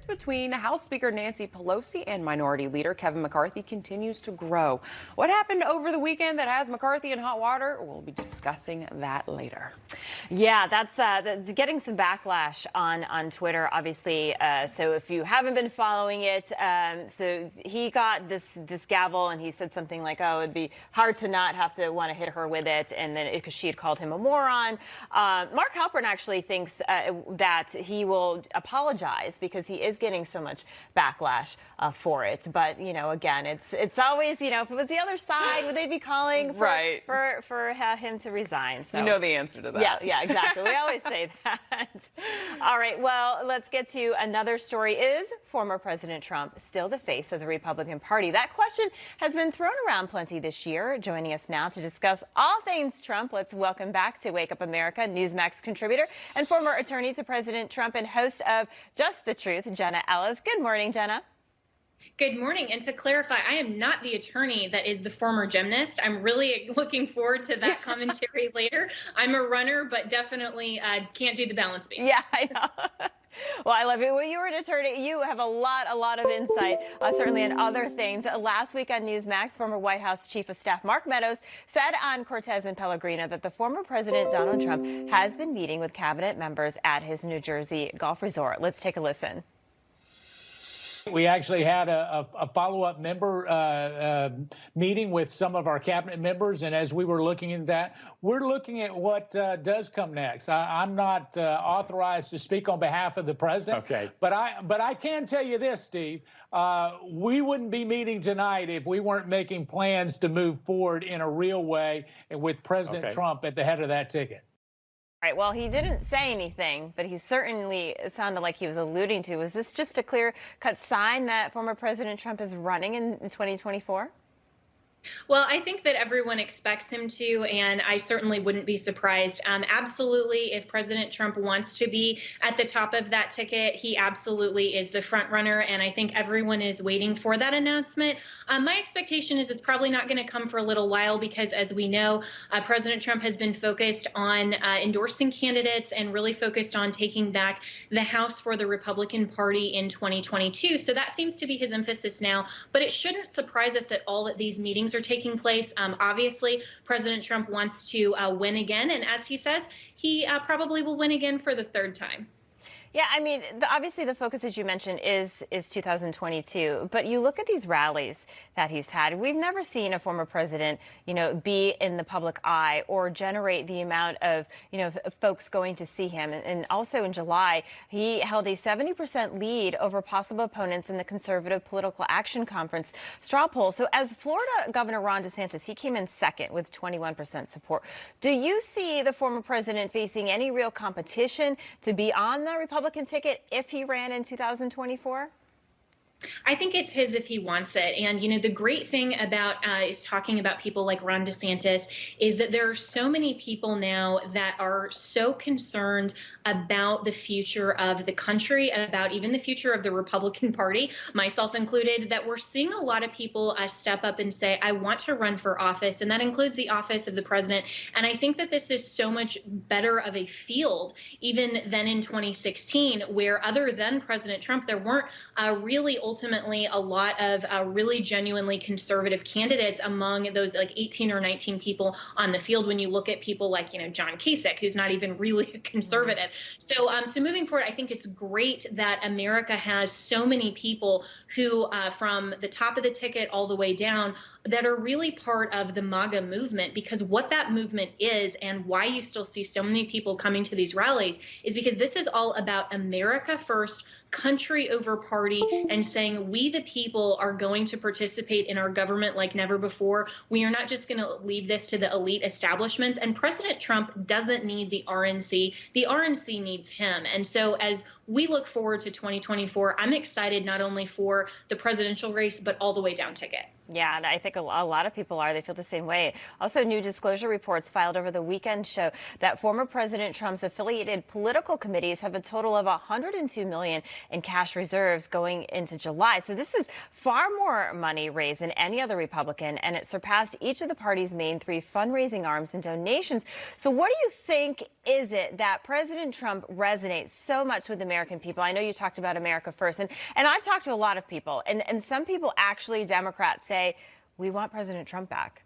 between House Speaker Nancy Pelosi and Minority Leader Kevin McCarthy continues to grow. What happened over the weekend that has McCarthy in hot water? We'll be discussing that later. Yeah, that's getting some backlash on Twitter, obviously. So if you haven't been following it, so he got this gavel and he said something like, "Oh, it'd be hard to not have to want to hit her with it," and then because she had called him a moron. Mark Halperin actually thinks that he will apologize because he is getting so much backlash for it. But again, it's always if it was the other side, would they be calling for him to resign? So you know the answer to that. Yeah, exactly. We always say that. All right, well, let's get to another story. Is former President Trump still the face of the Republican Party? That question has been thrown around plenty this year. Joining us now to discuss all things Trump, let's welcome back to Wake Up America Newsmax contributor and former attorney to President Trump and host of Just the Truth, Jenna Ellis. Good morning, Jenna. Good morning. And to clarify, I am not the attorney that is the former gymnast. I'm really looking forward to that commentary later. I'm a runner, but definitely can't do the balance beam. Yeah, I know. Well, I love it. When you were an attorney, you have a lot of insight, certainly on other things. Last week on Newsmax, former White House Chief of Staff Mark Meadows said on Cortez and Pellegrino that the former President Donald Trump has been meeting with cabinet members at his New Jersey golf resort. Let's take a listen. We actually had a follow-up member meeting with some of our cabinet members, and as we were looking at that, we're looking at what does come next. I'm not authorized to speak on behalf of the president, okay. but I can tell you this, Steve. We wouldn't be meeting tonight if we weren't making plans to move forward in a real way and with President Trump at the head of that ticket. Right. Well, he didn't say anything, but he certainly sounded like he was alluding to. Was this just a clear-cut sign that former President Trump is running in 2024? Well, I think that everyone expects him to, and I certainly wouldn't be surprised. Absolutely, if President Trump wants to be at the top of that ticket, he absolutely is the front runner, and I think everyone is waiting for that announcement. My expectation is it's probably not going to come for a little while because, as we know, President Trump has been focused on endorsing candidates and really focused on taking back the House for the Republican Party in 2022. So that seems to be his emphasis now, but it shouldn't surprise us at all that these meetings are taking place. Obviously, President Trump wants to win again. And as he says, he probably will win again for the third time. Yeah, I mean, obviously the focus, as you mentioned, is 2022. But you look at these rallies that he's had. We've never seen a former president, be in the public eye or generate the amount of, folks going to see him. And also in July, he held a 70% lead over possible opponents in the Conservative Political Action Conference straw poll. So as Florida Governor Ron DeSantis, he came in second with 21% support. Do you see the former president facing any real competition to be on the Republican ticket if he ran in 2024? I think it's his if he wants it. And, the great thing about is talking about people like Ron DeSantis is that there are so many people now that are so concerned about the future of the country, about even the future of the Republican Party, myself included, that we're seeing a lot of people step up and say, I want to run for office. And that includes the office of the president. And I think that this is so much better of a field even than in 2016, where other than President Trump, there weren't really ultimately a lot of really genuinely conservative candidates among those like 18 or 19 people on the field. When you look at people like, John Kasich, who's not even really a conservative. So moving forward, I think it's great that America has so many people who from the top of the ticket all the way down that are really part of the MAGA movement, because what that movement is and why you still see so many people coming to these rallies is because this is all about America first, country over party, and saying we the people are going to participate in our government like never before. We are not just going to leave this to the elite establishments. And President Trump doesn't need the RNC. The RNC needs him. And so as we look forward to 2024, I'm excited not only for the presidential race, but all the way down ticket. Yeah, and I think a lot of people are. They feel the same way. Also, new disclosure reports filed over the weekend show that former President Trump's affiliated political committees have a total of $102 million in cash reserves going into July. So this is far more money raised than any other Republican, and it surpassed each of the party's main three fundraising arms and donations. So what do you think is it that President Trump resonates so much with American people? I know you talked about America First, and I've talked to a lot of people, and some people, actually Democrats, say we want President Trump back.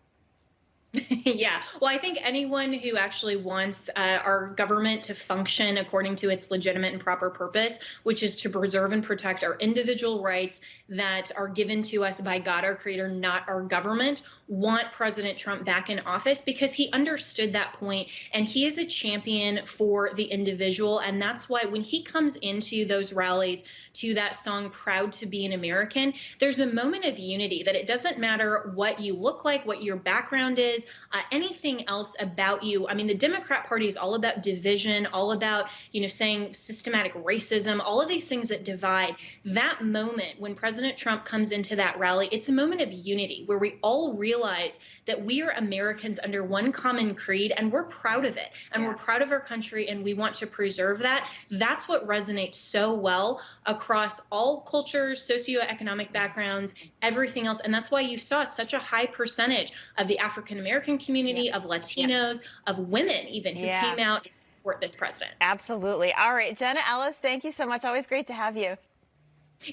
Yeah, well, I think anyone who actually wants our government to function according to its legitimate and proper purpose, which is to preserve and protect our individual rights that are given to us by God, our creator, not our government, want President Trump back in office because he understood that point and he is a champion for the individual. And that's why when he comes into those rallies to that song, Proud to Be an American, there's a moment of unity that it doesn't matter what you look like, what your background is, anything else about you. I mean, the Democrat Party is all about division, all about, saying systematic racism, all of these things that divide. That moment when President Trump comes into that rally, it's a moment of unity where we all realize that we are Americans under one common creed and we're proud of it. And we're proud of our country and we want to preserve that. That's what resonates so well across all cultures, socioeconomic backgrounds, everything else. And that's why you saw such a high percentage of the African-American community, of Latinos, of women even, who came out to support this president. Absolutely. All right, Jenna Ellis, thank you so much. Always great to have you.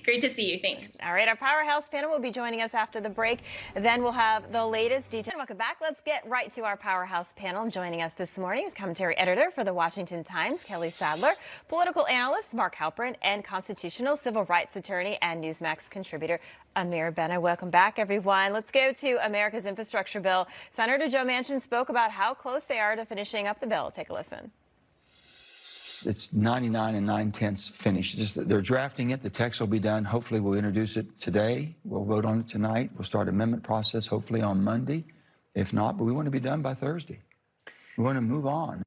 Great to see you. Thanks. All right, our Powerhouse panel will be joining us after the break. Then we'll have the latest details. Welcome back. Let's get right to our Powerhouse panel. Joining us this morning is commentary editor for the Washington Times, Kelly Sadler, political analyst Mark Halperin, and constitutional civil rights attorney and Newsmax contributor Amir Benna. Welcome back, everyone. Let's go to America's infrastructure bill. Senator Joe Manchin spoke about how close they are to finishing up the bill. Take a listen. It's 99 and 9/10 finished. They're drafting it. The text will be done. Hopefully we'll introduce it today. We'll vote on it tonight. We'll start amendment process hopefully on Monday. If not, but we want to be done by Thursday. We want to move on.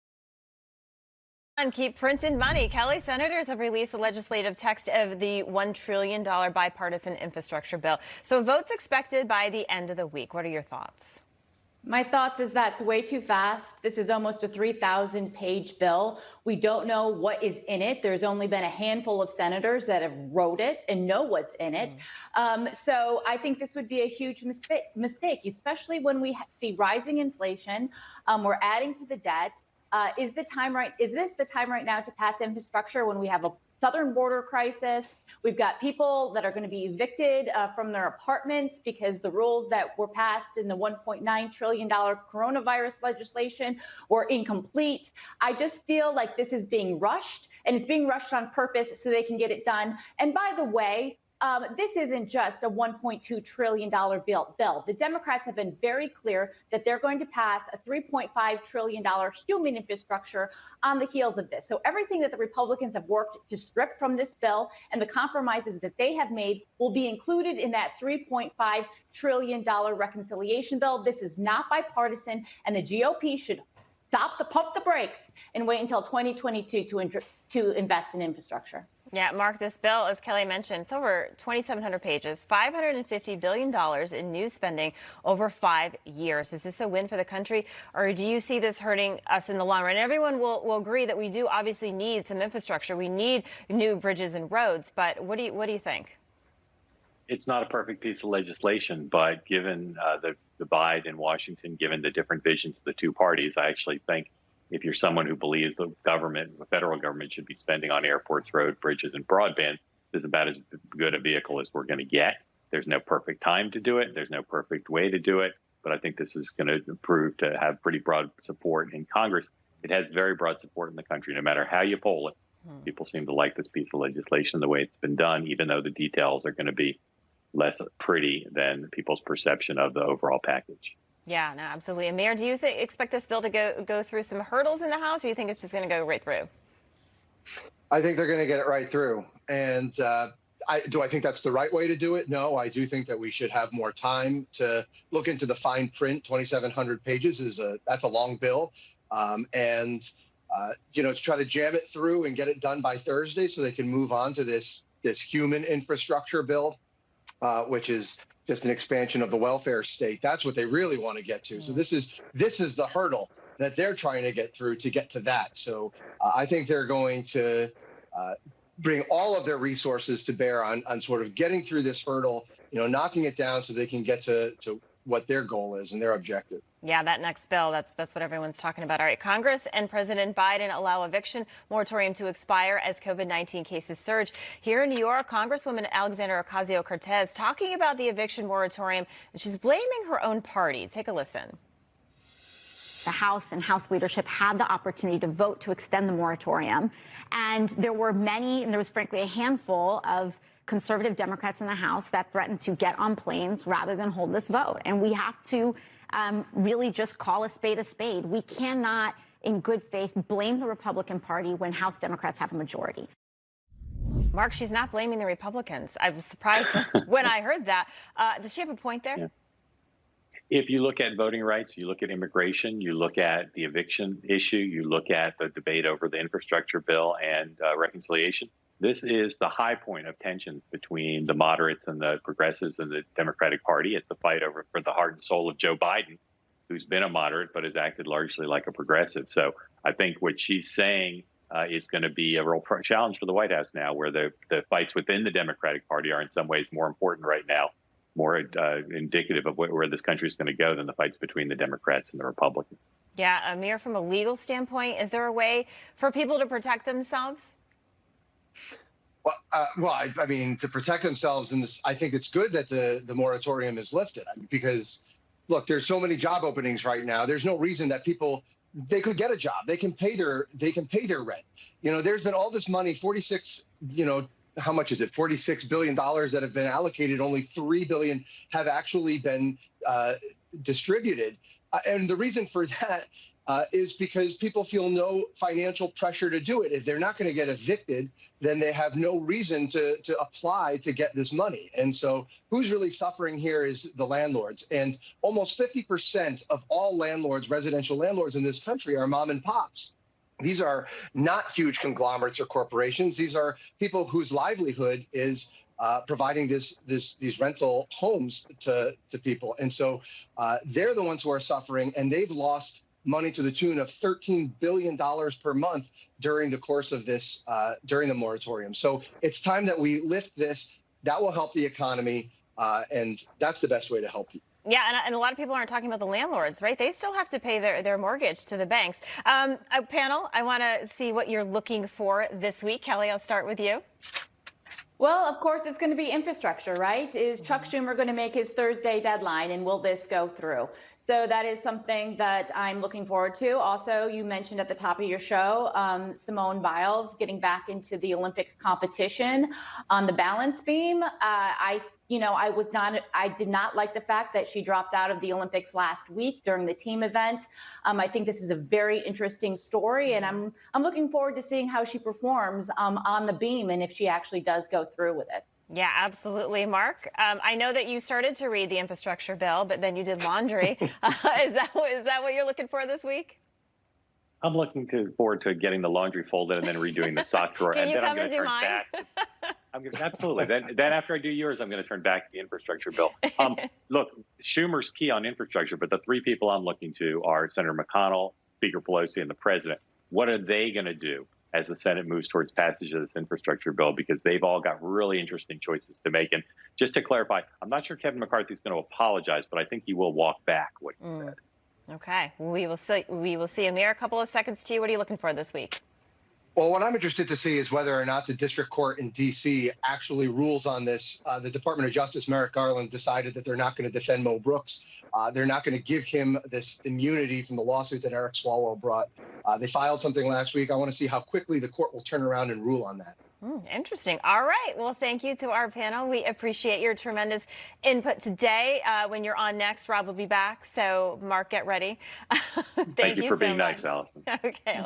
And keep printing money. Kelly, senators have released a legislative text of the $1 trillion bipartisan infrastructure bill. So votes expected by the end of the week. What are your thoughts? My thoughts is that's way too fast. This is almost a 3,000-page bill. We don't know what is in it. There's only been a handful of senators that have wrote it and know what's in it. So I think this would be a huge mistake, especially when we see rising inflation. We're adding to the debt. Is this the time right now to pass infrastructure when we have a southern border crisis? We've got people that are going to be evicted from their apartments because the rules that were passed in the $1.9 trillion coronavirus legislation were incomplete. I just feel like this is being rushed, and it's being rushed on purpose so they can get it done. And by the way, this isn't just a $1.2 trillion bill. The Democrats have been very clear that they're going to pass a $3.5 trillion human infrastructure on the heels of this. So everything that the Republicans have worked to strip from this bill and the compromises that they have made will be included in that $3.5 trillion reconciliation bill. This is not bipartisan, and the GOP should pump the brakes and wait until 2022 to invest in infrastructure. Yeah, Mark, this bill, as Kelly mentioned, it's over 2,700 pages, $550 billion in new spending over 5 years. Is this a win for the country, or do you see this hurting us in the long run? And everyone will agree that we do obviously need some infrastructure. We need new bridges and roads, but what do you think? It's not a perfect piece of legislation, but given the divide in Washington, given the different visions of the two parties, I actually think if you're someone who believes the federal government should be spending on airports, road, bridges, and broadband, this is about as good a vehicle as we're going to get. There's no perfect time to do it. There's no perfect way to do it. But I think this is going to prove to have pretty broad support in Congress. It has very broad support in the country, no matter how you poll it. People seem to like this piece of legislation the way it's been done, even though the details are going to be less pretty than people's perception of the overall package. Yeah, no, absolutely. Amir, do you expect this bill to go through some hurdles in the House, or you think it's just going to go right through? I think they're going to get it right through. And do I think that's the right way to do it? No, I do think that we should have more time to look into the fine print. 2,700 pages that's a long bill. To try to jam it through and get it done by Thursday so they can move on to this human infrastructure bill, which is just an expansion of the welfare state. That's what they really want to get to. So this is the hurdle that they're trying to get through to get to that. So I think they're going to bring all of their resources to bear on sort of getting through this hurdle, knocking it down so they can get to what their goal is and their objective. Yeah, that next bill, that's what everyone's talking about. All right, Congress and President Biden allow eviction moratorium to expire as COVID-19 cases surge. Here in New York, Congresswoman Alexandria Ocasio-Cortez talking about the eviction moratorium, and she's blaming her own party. Take a listen. The House and House leadership had the opportunity to vote to extend the moratorium. And there were many, and there was frankly a handful of conservative Democrats in the House that threatened to get on planes rather than hold this vote. And we have to really just call a spade a spade. We cannot, in good faith, blame the Republican Party when House Democrats have a majority. Mark, she's not blaming the Republicans. I was surprised when I heard that. Does she have a point there? Yeah. If you look at voting rights, you look at immigration, you look at the eviction issue, you look at the debate over the infrastructure bill and reconciliation, this is the high point of tension between the moderates and the progressives and the Democratic Party. It's the fight over for the heart and soul of Joe Biden, who's been a moderate but has acted largely like a progressive. So I think what she's saying is going to be a real challenge for the White House now, where the fights within the Democratic Party are in some ways more important right now, more indicative of where this country is going to go than the fights between the Democrats and the Republicans. Yeah, Amir, from a legal standpoint, is there a way for people to protect themselves? Well, I mean, to protect themselves in this, I think it's good that the moratorium is lifted because, look, there's so many job openings right now. There's no reason that they could get a job. They can pay their rent. You know, there's been all this money, 46, how much is it? $46 billion that have been allocated. Only $3 billion have actually been distributed. And the reason for that is because people feel no financial pressure to do it. If they're not going to get evicted, then they have no reason to apply to get this money. And so who's really suffering here is the landlords. And almost 50% of all landlords, residential landlords in this country, are mom and pops. These are not huge conglomerates or corporations. These are people whose livelihood is providing these rental homes to people. And so they're the ones who are suffering, and they've lost money to the tune of $13 billion per month during the course of this, during the moratorium. So it's time that we lift this. That will help the economy, and that's the best way to help people. Yeah, and a lot of people aren't talking about the landlords, right? They still have to pay their mortgage to the banks. Panel, I want to see what you're looking for this week. Kelly, I'll start with you. Well, of course, it's going to be infrastructure, right? Is Chuck Schumer going to make his Thursday deadline, and will this go through? So that is something that I'm looking forward to. Also, you mentioned at the top of your show, Simone Biles getting back into the Olympic competition on the balance beam. I did not like the fact that she dropped out of the Olympics last week during the team event. I think this is a very interesting story, and I'm looking forward to seeing how she performs on the beam and if she actually does go through with it. Yeah, absolutely. Mark, I know that you started to read the infrastructure bill, but then you did laundry. Is that what you're looking for this week? I'm looking forward to getting the laundry folded and then redoing the sock drawer. Can and you then come I'm going and to do turn mine? back. Absolutely. Then after I do yours, I'm going to turn back to the infrastructure bill. Look, Schumer's key on infrastructure, but the three people I'm looking to are Senator McConnell, Speaker Pelosi, and the president. What are they going to do as the Senate moves towards passage of this infrastructure bill? Because they've all got really interesting choices to make. And just to clarify, I'm not sure Kevin McCarthy is going to apologize, but I think he will walk back what he said. Okay, we will see. Amir, a couple of seconds to you. What are you looking for this week? Well, what I'm interested to see is whether or not the district court in D.C. actually rules on this. The Department of Justice, Merrick Garland, decided that they're not going to defend Mo Brooks. They're not going to give him this immunity from the lawsuit that Eric Swalwell brought. They filed something last week. I want to see how quickly the court will turn around and rule on that. Interesting. All right. Well, thank you to our panel. We appreciate your tremendous input today. When you're on next, Rob will be back. So, Mark, get ready. Thank you for being nice, Allison. Okay.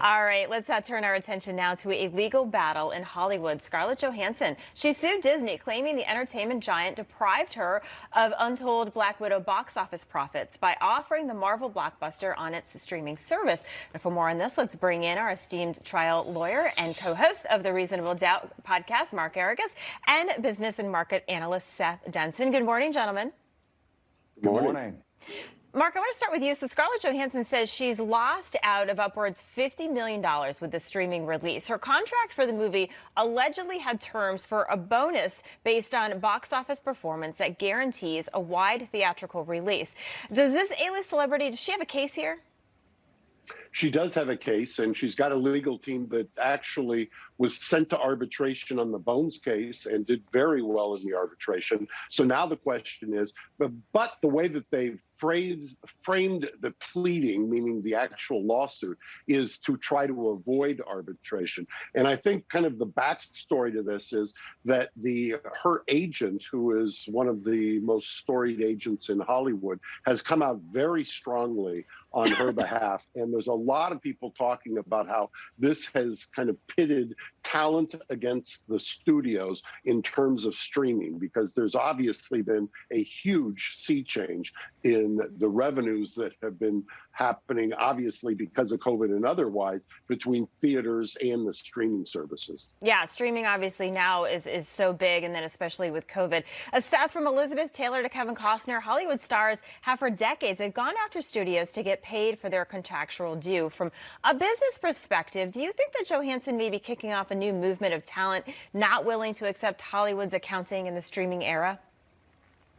All right. Let's turn our attention now to a legal battle in Hollywood. Scarlett Johansson, she sued Disney, claiming the entertainment giant deprived her of untold Black Widow box office profits by offering the Marvel blockbuster on its streaming service. And for more on this, let's bring in our esteemed trial lawyer and co-host of the Reasonable Doubt podcast, Mark Aragus, and business and market analyst Seth Denson. Good morning, gentlemen. Good morning. Mark, I want to start with you. So Scarlett Johansson says she's lost out of upwards $50 million with the streaming release. Her contract for the movie allegedly had terms for a bonus based on box office performance that guarantees a wide theatrical release. Does this A-list celebrity, does she have a case here? She does have a case, and she's got a legal team that actually was sent to arbitration on the Bones case and did very well in the arbitration. So now the question is, but the way that they've framed the pleading, meaning the actual lawsuit, is to try to avoid arbitration. And I think kind of the backstory to this is that her agent, who is one of the most storied agents in Hollywood, has come out very strongly on her behalf. And there's a lot of people talking about how this has kind of pitted talent against the studios in terms of streaming, because there's obviously been a huge sea change in the revenues that have been happening, obviously because of COVID and otherwise, between theaters and the streaming services. Yeah, streaming obviously now is so big, and then especially with COVID. A stat from Elizabeth Taylor to Kevin Costner: Hollywood stars have for decades, they've gone after studios to get paid for their contractual due. From a business perspective, do you think that Johansson may be kicking off a new movement of talent not willing to accept Hollywood's accounting in the streaming era?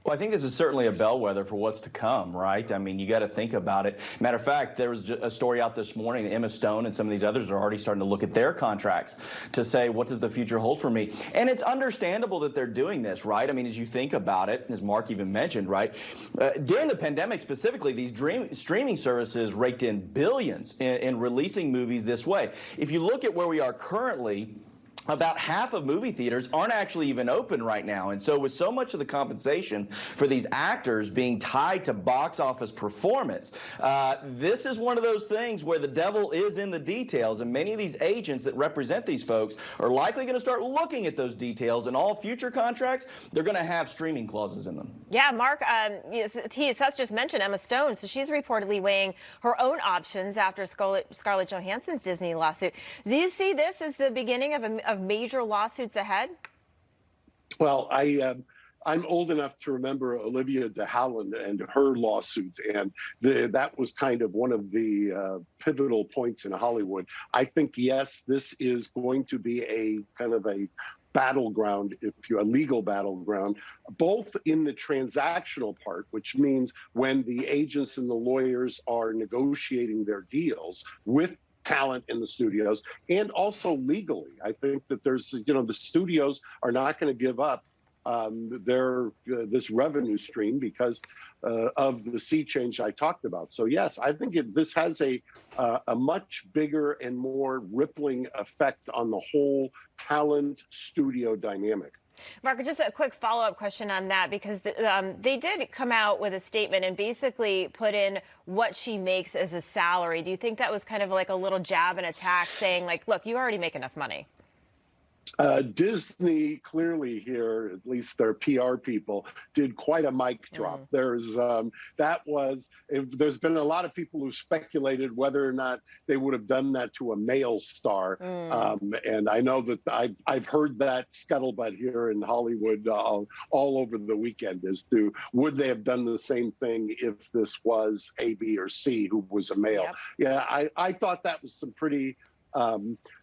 Well, I think this is certainly a bellwether for what's to come, right? I mean, you got to think about it. Matter of fact, there was a story out this morning that Emma Stone and some of these others are already starting to look at their contracts to say, what does the future hold for me? And it's understandable that they're doing this, right? I mean, as you think about it, as Mark even mentioned, right? During the pandemic specifically, these streaming services raked in billions in releasing movies this way. If you look at where we are currently, about half of movie theaters aren't actually even open right now. And so with so much of the compensation for these actors being tied to box office performance, this is one of those things where the devil is in the details. And many of these agents that represent these folks are likely going to start looking at those details, and all future contracts, they're going to have streaming clauses in them. Yeah, Mark, Seth just mentioned Emma Stone. So she's reportedly weighing her own options after Scarlett Johansson's Disney lawsuit. Do you see this as the beginning of major lawsuits ahead? Well, I'm old enough to remember Olivia de Havilland and her lawsuit, and that was kind of one of the pivotal points in Hollywood. I think, yes, this is going to be a kind of a battleground, a legal battleground, both in the transactional part, which means when the agents and the lawyers are negotiating their deals with talent in the studios, and also legally. I think that there's, the studios are not going to give up this revenue stream because of the sea change I talked about. So yes, I think this has a much bigger and more rippling effect on the whole talent studio dynamic. Mark, just a quick follow-up question on that, because they did come out with a statement and basically put in what she makes as a salary. Do you think that was kind of like a little jab and attack, saying like, look, you already make enough money? Disney clearly here, at least their PR people, did quite a mic drop. There's been a lot of people who speculated whether or not they would have done that to a male star. And I know that I've heard that scuttlebutt here in Hollywood all over the weekend as to would they have done the same thing if this was A, B, or C who was a male. Yep. Yeah, I thought that was some pretty...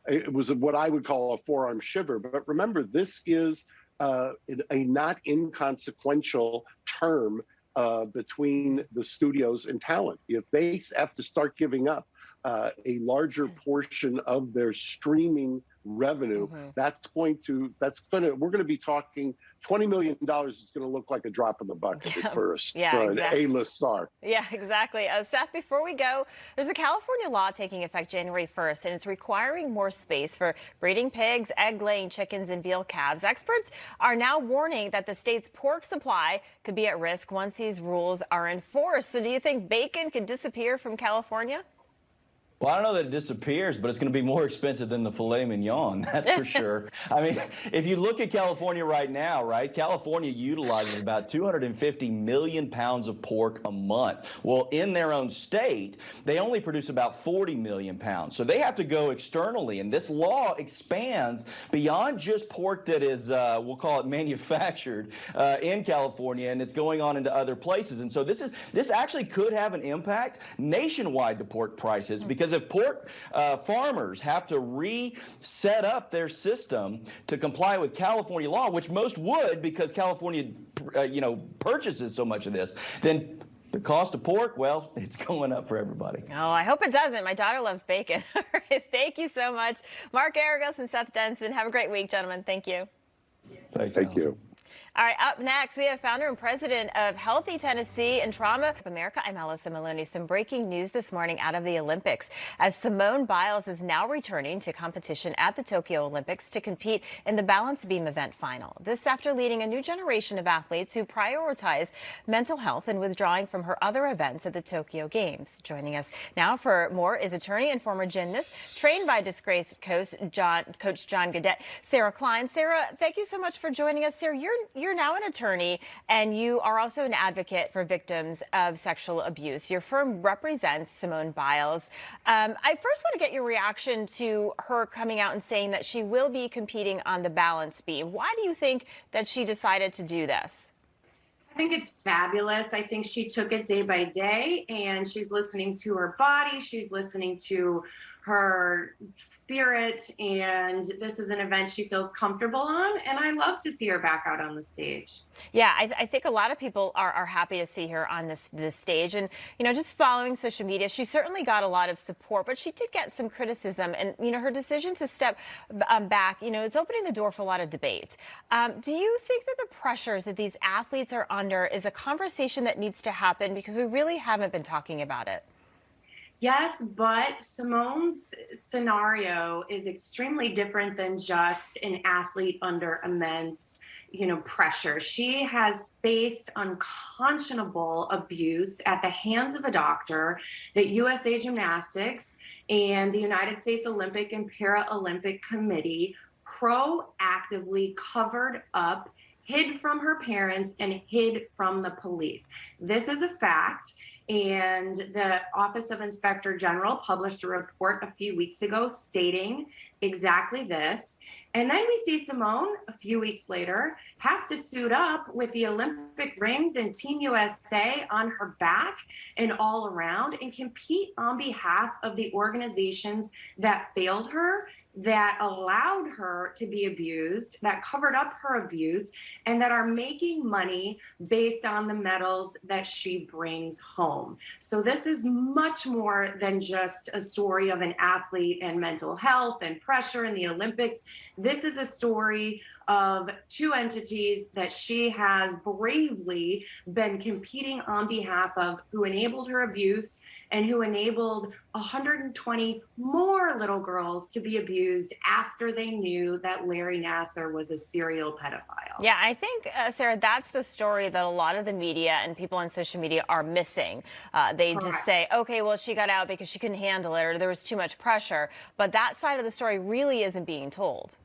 it was what I would call a forearm shiver. But remember, this is a not inconsequential term between the studios and talent. If they have to start giving up a larger portion of their streaming revenue, we're going to be talking $20 million is going to look like a drop in the bucket for an A-list star. Yeah, exactly. Seth, before we go, there's a California law taking effect January 1st, and it's requiring more space for breeding pigs, egg-laying chickens, and veal calves. Experts are now warning that the state's pork supply could be at risk once these rules are enforced. So do you think bacon could disappear from California? Well, I don't know that it disappears, but it's going to be more expensive than the filet mignon, that's for sure. I mean, if you look at California right now, right, California utilizes about 250 million pounds of pork a month. Well, in their own state, they only produce about 40 million pounds. So they have to go externally, and this law expands beyond just pork that is, we'll call it manufactured in California, and it's going on into other places. And so this actually could have an impact nationwide to pork prices, because if pork farmers have to reset up their system to comply with California law, which most would because California, purchases so much of this, then the cost of pork, well, it's going up for everybody. Oh, I hope it doesn't. My daughter loves bacon. All right, thank you so much. Mark Aragos and Seth Denson. Have a great week, gentlemen. Thank you. Thanks, Thank you. All right, up next, we have founder and president of Healthy Tennessee and Trauma America. I'm Melissa Maloney. Some breaking news this morning out of the Olympics, as Simone Biles is now returning to competition at the Tokyo Olympics to compete in the balance beam event final. This after leading a new generation of athletes who prioritize mental health and withdrawing from her other events at the Tokyo Games. Joining us now for more is attorney and former gymnast, trained by disgraced Coach John Gadet, Sarah Klein. Sarah, thank you so much for joining us. Sarah, you're now an attorney, and you are also an advocate for victims of sexual abuse. Your firm represents Simone Biles. I first want to get your reaction to her coming out and saying that she will be competing on the balance beam. Why do you think that she decided to do this? I think it's fabulous. I think she took it day by day, and she's listening to her body. She's listening to her spirit, and this is an event she feels comfortable on, and I love to see her back out on the stage. Yeah, I think a lot of people are happy to see her on this stage, and just following social media, she certainly got a lot of support, but she did get some criticism, and her decision to step back, it's opening the door for a lot of debate. Do you think that the pressures that these athletes are under is a conversation that needs to happen, because we really haven't been talking about it? Yes, but Simone's scenario is extremely different than just an athlete under immense, pressure. She has faced unconscionable abuse at the hands of a doctor that USA Gymnastics and the United States Olympic and Paralympic Committee proactively covered up, hid from her parents, and hid from the police. This is a fact. And the Office of Inspector General published a report a few weeks ago stating exactly this. And then we see Simone a few weeks later have to suit up with the Olympic rings and Team USA on her back and all around and compete on behalf of the organizations that failed her, that allowed her to be abused, that covered up her abuse, and that are making money based on the medals that she brings home. So this is much more than just a story of an athlete and mental health and pressure in the Olympics. This is a story of two entities that she has bravely been competing on behalf of, who enabled her abuse and who enabled 120 more little girls to be abused after they knew that Larry Nassar was a serial pedophile. Yeah, I think, Sarah, that's the story that a lot of the media and people on social media are missing. They Correct. Just say, okay, well, she got out because she couldn't handle it, or there was too much pressure. But that side of the story really isn't being told.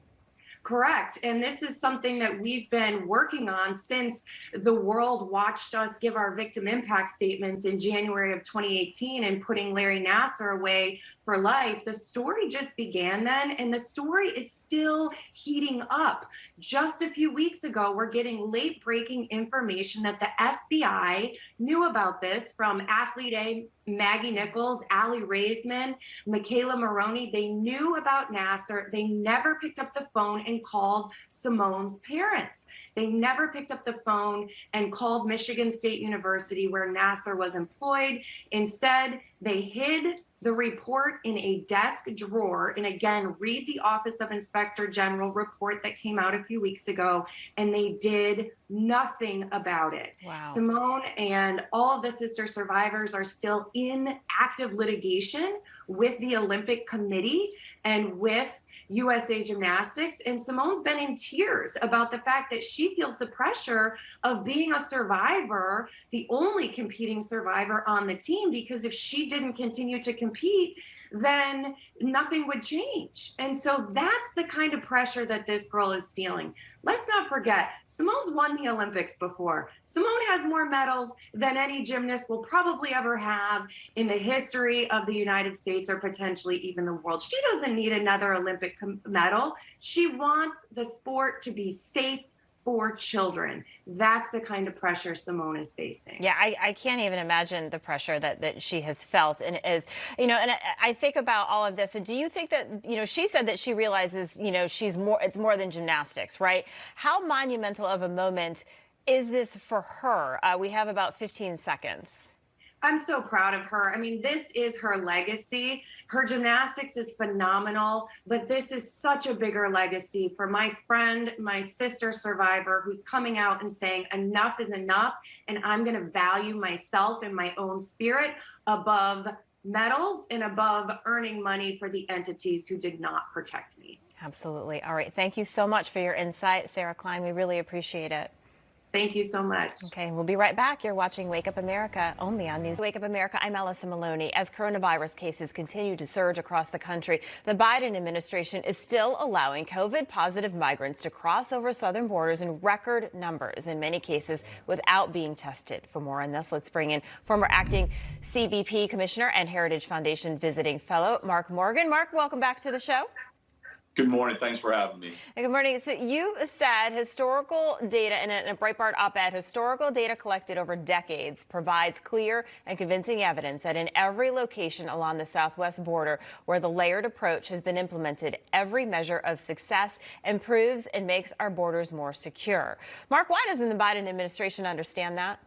Correct. And this is something that we've been working on since the world watched us give our victim impact statements in January of 2018 and putting Larry Nassar away for life. The story just began then, and the story is still heating up. Just a few weeks ago, we're getting late breaking information that the FBI knew about this from Athlete A, Maggie Nichols, Allie Raisman, Michaela Maroney. They knew about Nassar. They never picked up the phone and called Simone's parents. They never picked up the phone and called Michigan State University, where Nassar was employed. Instead, they hid the report in a desk drawer. And again, read the Office of Inspector General report that came out a few weeks ago, and they did nothing about it. Wow. Simone and all of the sister survivors are still in active litigation with the Olympic Committee and with USA Gymnastics. And Simone's been in tears about the fact that she feels the pressure of being a survivor, the only competing survivor on the team, because if she didn't continue to compete, then nothing would change. And so that's the kind of pressure that this girl is feeling. Let's not forget, Simone's won the Olympics before. Simone has more medals than any gymnast will probably ever have in the history of the United States or potentially even the world. She doesn't need another Olympic medal. She wants the sport to be safe for children. That's the kind of pressure Simone is facing. Yeah, I can't even imagine the pressure that she has felt and is, and I think about all of this. And do you think that, she said that she realizes, it's more than gymnastics, right? How monumental of a moment is this for her? We have about 15 seconds. I'm so proud of her. I mean, this is her legacy. Her gymnastics is phenomenal, but this is such a bigger legacy for my friend, my sister survivor, who's coming out and saying enough is enough, and I'm going to value myself and my own spirit above medals and above earning money for the entities who did not protect me. Absolutely. All right. Thank you so much for your insight, Sarah Klein. We really appreciate it. Thank you so much. Okay, we'll be right back. You're watching Wake Up America, only on News. Wake Up America, I'm Alyssa Maloney. As coronavirus cases continue to surge across the country, the Biden administration is still allowing COVID-positive migrants to cross over southern borders in record numbers, in many cases without being tested. For more on this, let's bring in former acting CBP Commissioner and Heritage Foundation visiting fellow Mark Morgan. Mark, welcome back to the show. Good morning. Thanks for having me. Good morning. So you said historical data in a Breitbart op-ed, historical data collected over decades provides clear and convincing evidence that in every location along the southwest border where the layered approach has been implemented, every measure of success improves and makes our borders more secure. Mark, why doesn't the Biden administration understand that?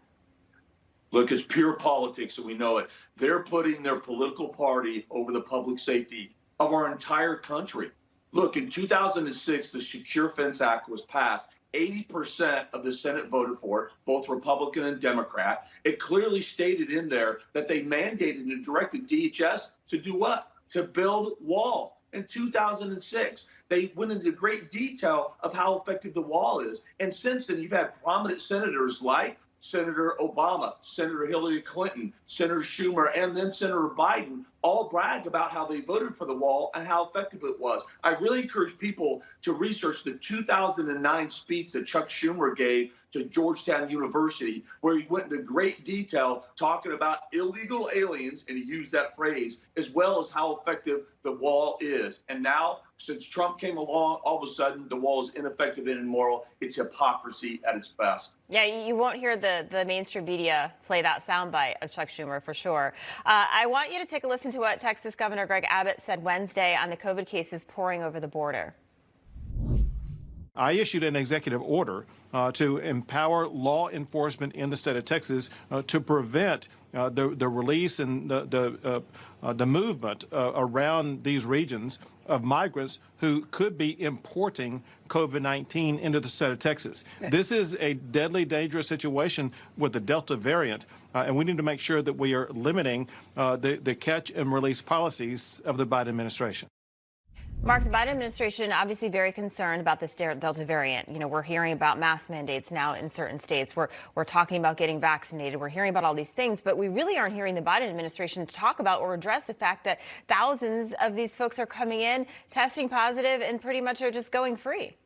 Look, it's pure politics, and we know it. They're putting their political party over the public safety of our entire country. Look, in 2006, the Secure Fence Act was passed. 80% of the Senate voted for it, both Republican and Democrat. It clearly stated in there that they mandated and directed DHS to do what? To build wall. In 2006, they went into great detail of how effective the wall is. And since then, you've had prominent senators like Senator Obama, Senator Hillary Clinton, Senator Schumer, and then Senator Biden all brag about how they voted for the wall and how effective it was. I really encourage people to research the 2009 speech that Chuck Schumer gave to Georgetown University, where he went into great detail talking about illegal aliens, and he used that phrase, as well as how effective the wall is. And now, since Trump came along, all of a sudden, the wall is ineffective and immoral. It's hypocrisy at its best. Yeah, you won't hear the mainstream media play that soundbite of Chuck Schumer for sure. I want you to take a listen to what Texas Governor Greg Abbott said Wednesday on the COVID cases pouring over the border. I issued an executive order to empower law enforcement in the state of Texas to prevent the release and the movement around these regions of migrants who could be importing COVID-19 into the state of Texas. This is a deadly, dangerous situation with the Delta variant, and we need to make sure that we are limiting the catch and release policies of the Biden administration. Mark, the Biden administration obviously very concerned about this Delta variant. We're hearing about mask mandates now in certain states. We're talking about getting vaccinated. We're hearing about all these things, but we really aren't hearing the Biden administration talk about or address the fact that thousands of these folks are coming in, testing positive, and pretty much are just going free.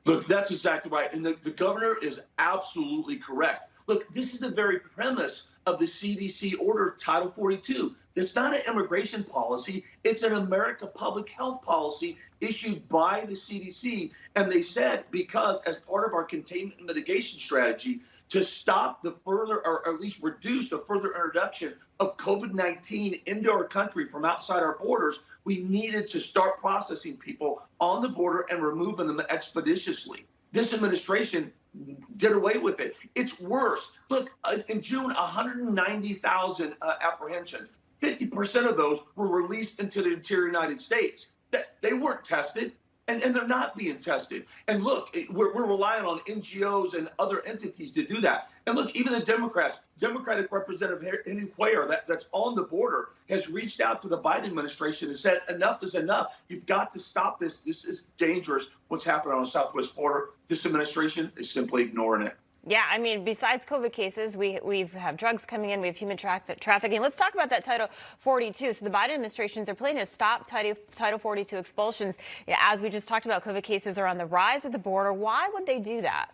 Look, that's exactly right. And the governor is absolutely correct. Look, this is the very premise of the CDC order, Title 42. It's not an immigration policy. It's an America public health policy issued by the CDC. And they said, because as part of our containment and mitigation strategy, to stop the further, or at least reduce the further introduction of COVID-19 into our country from outside our borders, we needed to start processing people on the border and removing them expeditiously. This administration did away with it. It's worse. Look, in June, 190,000 apprehensions. 50% of those were released into the interior United States. They weren't tested, and they're not being tested. And look, we're relying on NGOs and other entities to do that. And look, even the Democratic Representative Henry Cuellar, that's on the border, has reached out to the Biden administration and said, enough is enough. You've got to stop this. This is dangerous, what's happening on the southwest border. This administration is simply ignoring it. Yeah, I mean, besides COVID cases, we have drugs coming in, we have human trafficking. Let's talk about that Title 42. So the Biden administration, they're planning to stop Title 42 expulsions. Yeah, as we just talked about, COVID cases are on the rise at the border. Why would they do that?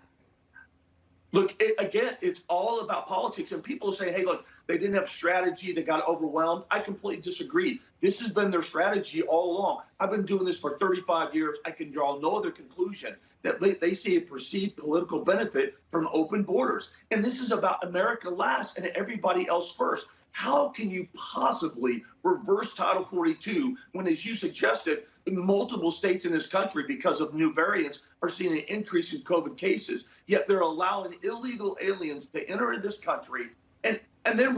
Look, again, it's all about politics. And people say, hey, look, they didn't have strategy. They got overwhelmed. I completely disagree. This has been their strategy all along. I've been doing this for 35 years. I can draw no other conclusion that they see a perceived political benefit from open borders. And this is about America last and everybody else first. How can you possibly reverse Title 42 when, as you suggested, multiple states in this country, because of new variants, are seeing an increase in COVID cases, yet they're allowing illegal aliens to enter in this country. And then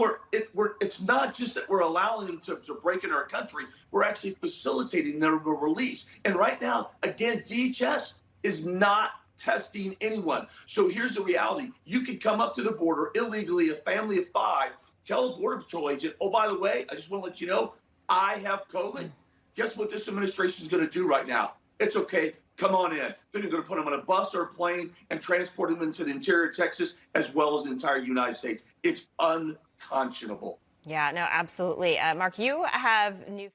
it's not just that we're allowing them to break into our country, we're actually facilitating their release. And right now, again, DHS is not testing anyone. So here's the reality. You can come up to the border illegally, a family of 5, tell a Border Patrol agent, oh, by the way, I just want to let you know, I have COVID. Guess what this administration is going to do right now? It's okay. Come on in. Then you're going to put them on a bus or a plane and transport them into the interior of Texas as well as the entire United States. It's unconscionable. Yeah, no, absolutely. Mark, you have new